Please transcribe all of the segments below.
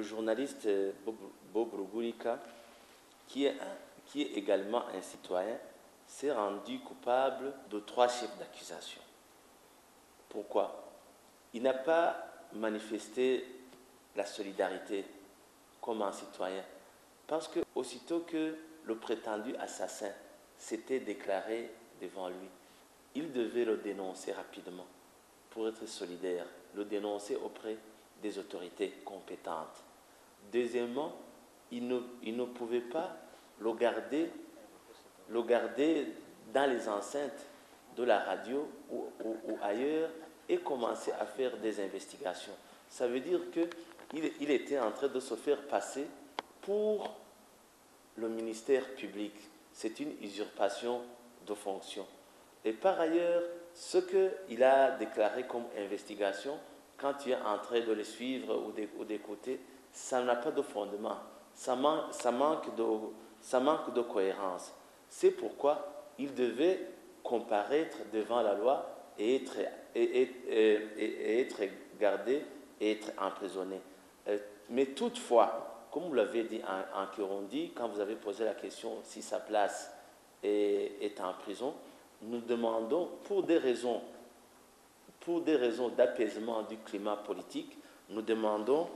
journaliste Bob Rugurika, qui est également un citoyen, s'est rendu coupable de 3 chefs d'accusation. Pourquoi? Il n'a pas manifesté la solidarité comme un citoyen, parce que aussitôt que le prétendu assassin s'était déclaré devant lui, il devait le dénoncer rapidement pour être solidaire, le dénoncer auprès des autorités compétentes. Deuxièmement, il ne pouvait pas le garder dans les enceintes de la radio ou ailleurs et commencer à faire des investigations. Ça veut dire qu'il était en train de se faire passer pour le ministère public. C'est une usurpation de fonction. Et par ailleurs, ce qu'il a déclaré comme investigation, quand tu es en train de le suivre ou d'écouter, ça n'a pas de fondement. Ça manque de cohérence. C'est pourquoi il devait comparaître devant la loi et être gardé et être emprisonné. Mais toutefois, comme vous l'avez dit en Kirundi, quand vous avez posé la question si sa place est en prison, nous demandons, pour des raisons d'apaisement du climat politique, nous demandons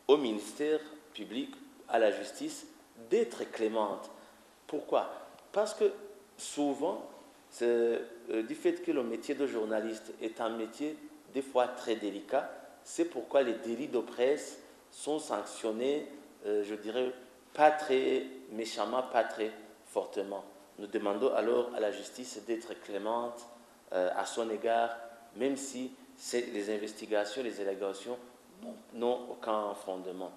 au ministère public, à la justice, d'être clémente. Pourquoi? Parce que souvent, du fait que le métier de journaliste est un métier des fois très délicat, c'est pourquoi les délits de presse sont sanctionnés, je dirais, pas très méchamment, pas très fortement. Nous demandons alors à la justice d'être clémente à son égard, même si les investigations, les allégations n'ont aucun fondement.